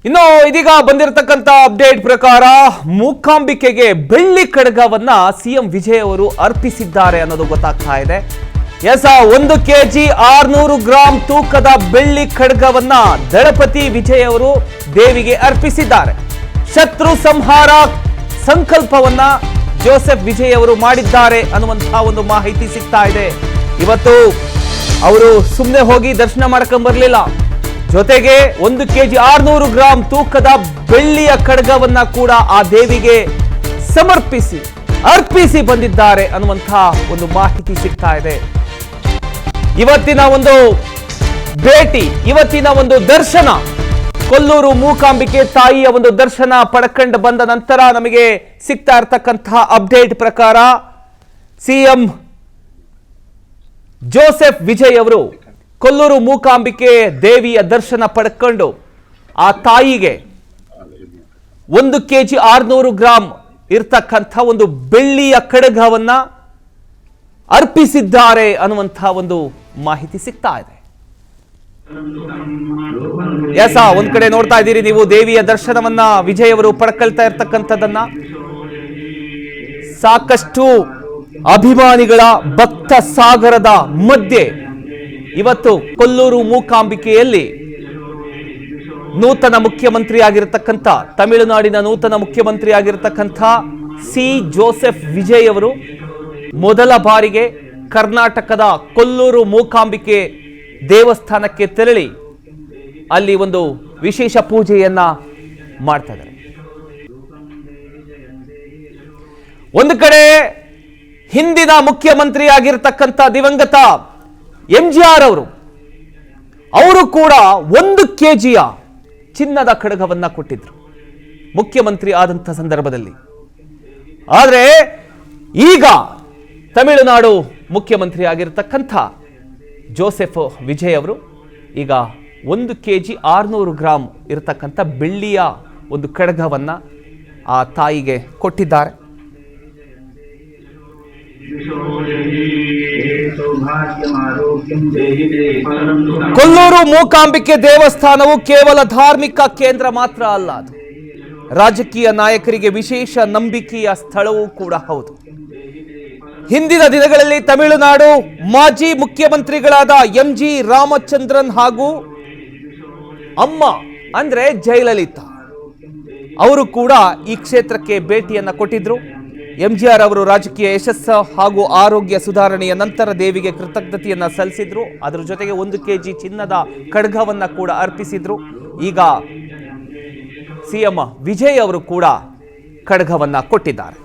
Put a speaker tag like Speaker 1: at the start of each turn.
Speaker 1: ಇನ್ನು ಇದೀಗ ಬಂದಿರತಕ್ಕಂತ ಅಪ್ಡೇಟ್ ಪ್ರಕಾರ ಮೂಕಾಂಬಿಕೆಗೆ ಬೆಳ್ಳಿ ಖಡ್ಗವನ್ನ ಸಿಎಂ ವಿಜಯ್ ಅವರು ಅರ್ಪಿಸಿದ್ದಾರೆ ಅನ್ನೋದು ಗೊತ್ತಾಗ್ತಾ ಇದೆ. ಎಸ್, 1 kg 600 ಗ್ರಾಂ ತೂಕದ ಬೆಳ್ಳಿ ಖಡ್ಗವನ್ನ ದಳಪತಿ ವಿಜಯ್ ಅವರು ದೇವಿಗೆ ಅರ್ಪಿಸಿದ್ದಾರೆ. ಶತ್ರು ಸಂಹಾರ ಸಂಕಲ್ಪವನ್ನ ಜೋಸೆಫ್ ವಿಜಯ್ ಅವರು ಮಾಡಿದ್ದಾರೆ ಅನ್ನುವಂತಹ ಒಂದು ಮಾಹಿತಿ ಸಿಗ್ತಾ ಇದೆ. ಇವತ್ತು ಅವರು ಸುಮ್ಮನೆ ಹೋಗಿ ದರ್ಶನ ಮಾಡ್ಕೊಂಡ್ ಬರ್ಲಿಲ್ಲ, ಜೊತೆಗೆ 1 kg 600 ಗ್ರಾಂ ತೂಕದ ಬೆಳ್ಳಿಯ ಖಡ್ಗವನ್ನ ಕೂಡ ಆ ದೇವಿಗೆ ಅರ್ಪಿಸಿ ಬಂದಿದ್ದಾರೆ ಅನ್ನುವಂತಹ ಒಂದು ಮಾಹಿತಿ ಸಿಗ್ತಾ ಇದೆ. ಇವತ್ತಿನ ಒಂದು ಭೇಟಿ, ಇವತ್ತಿನ ಒಂದು ದರ್ಶನ, ಕೊಲ್ಲೂರು ಮೂಕಾಂಬಿಕೆ ತಾಯಿಯ ಒಂದು ದರ್ಶನ ಪಡ್ಕೊಂಡು ಬಂದ ನಂತರ ನಮಗೆ ಸಿಗ್ತಾ ಇರತಕ್ಕಂತಹ ಅಪ್ಡೇಟ್ ಪ್ರಕಾರ ಸಿಎಂ ಜೋಸೆಫ್ ವಿಜಯ್ ಅವರು ಕೊಲ್ಲೂರು ಮೂಕಾಂಬಿಕೆ ದೇವಿಯ ದರ್ಶನ ಪಡ್ಕೊಂಡು ಆ ತಾಯಿಗೆ 1 kg 600 ಗ್ರಾಂ ಇರ್ತಕ್ಕಂಥ ಒಂದು ಬೆಳ್ಳಿಯ ಖಡ್ಗವನ್ನ ಅರ್ಪಿಸಿದ್ದಾರೆ ಅನ್ನುವಂತಹ ಒಂದು ಮಾಹಿತಿ ಸಿಗ್ತಾ ಇದೆ. ಒಂದ್ ಕಡೆ ನೋಡ್ತಾ ಇದ್ದೀರಿ ನೀವು ದೇವಿಯ ದರ್ಶನವನ್ನ ವಿಜಯ್ ಅವರು ಪಡ್ಕೊಳ್ತಾ ಇರ್ತಕ್ಕಂಥದ್ದನ್ನ. ಸಾಕಷ್ಟು ಅಭಿಮಾನಿಗಳ ಭಕ್ತ ಸಾಗರದ ಮಧ್ಯೆ ಇವತ್ತು ಕೊಲ್ಲೂರು ಮೂಕಾಂಬಿಕೆಯಲ್ಲಿ ನೂತನ ಮುಖ್ಯಮಂತ್ರಿ ಆಗಿರತಕ್ಕಂಥ, ತಮಿಳುನಾಡಿನ ನೂತನ ಮುಖ್ಯಮಂತ್ರಿ ಆಗಿರತಕ್ಕಂಥ ಸಿ ಜೋಸೆಫ್ ವಿಜಯ್ ಅವರು ಮೊದಲ ಬಾರಿಗೆ ಕರ್ನಾಟಕದ ಕೊಲ್ಲೂರು ಮೂಕಾಂಬಿಕೆ ದೇವಸ್ಥಾನಕ್ಕೆ ತೆರಳಿ ಅಲ್ಲಿ ಒಂದು ವಿಶೇಷ ಪೂಜೆಯನ್ನ ಮಾಡ್ತಾ ಇದ್ದಾರೆ. ಒಂದು ಕಡೆ ಹಿಂದಿನ ಮುಖ್ಯಮಂತ್ರಿ ಆಗಿರತಕ್ಕಂಥ ದಿವಂಗತ MGR ಅವರು ಕೂಡ 1 kgಯ ಚಿನ್ನದ ಖಡ್ಗವನ್ನ ಕೊಟ್ಟಿದ್ರು ಮುಖ್ಯಮಂತ್ರಿ ಆದಂಥ ಸಂದರ್ಭದಲ್ಲಿ. ಆದರೆ ಈಗ ತಮಿಳುನಾಡು ಮುಖ್ಯಮಂತ್ರಿ ಆಗಿರತಕ್ಕಂಥ ಜೋಸೆಫ್ ವಿಜಯ್ ಅವರು ಈಗ 1 kg 600 ಗ್ರಾಂ ಇರತಕ್ಕಂಥ ಬೆಳ್ಳಿಯ ಒಂದು ಖಡ್ಗವನ್ನ ಆ ತಾಯಿಗೆ ಕೊಟ್ಟಿದ್ದಾರೆ. ಕೊಲ್ಲೂರು ಮೂಕಾಂಬಿಕೆ ದೇವಸ್ಥಾನವು ಕೇವಲ ಧಾರ್ಮಿಕ ಕೇಂದ್ರ ಮಾತ್ರ ಅಲ್ಲ, ಅದು ರಾಜಕೀಯ ನಾಯಕರಿಗೆ ವಿಶೇಷ ನಂಬಿಕೆಯ ಸ್ಥಳವೂ ಕೂಡ ಹೌದು. ಹಿಂದಿನ ದಿನಗಳಲ್ಲಿ ತಮಿಳುನಾಡು ಮಾಜಿ ಮುಖ್ಯಮಂತ್ರಿಗಳಾದ MG ರಾಮಚಂದ್ರನ್ ಹಾಗೂ ಅಮ್ಮ ಅಂದ್ರೆ ಜಯಲಲಿತಾ ಅವರು ಕೂಡ ಈ ಕ್ಷೇತ್ರಕ್ಕೆ ಭೇಟಿಯನ್ನ ಕೊಟ್ಟಿದ್ರು. MGR ಅವರು ರಾಜಕೀಯ ಯಶಸ್ಸು ಹಾಗೂ ಆರೋಗ್ಯ ಸುಧಾರಣೆಯ ನಂತರ ದೇವಿಗೆ ಕೃತಜ್ಞತೆಯನ್ನ ಸಲ್ಲಿಸಿದ್ರು. ಅದರ ಜೊತೆಗೆ 1 kg ಚಿನ್ನದ ಖಡ್ಗವನ್ನ ಕೂಡ ಅರ್ಪಿಸಿದ್ರು. ಈಗ ಸಿಎಂ ವಿಜಯ್ ಅವರು ಕೂಡ ಖಡ್ಗವನ್ನ ಕೊಟ್ಟಿದ್ದಾರೆ.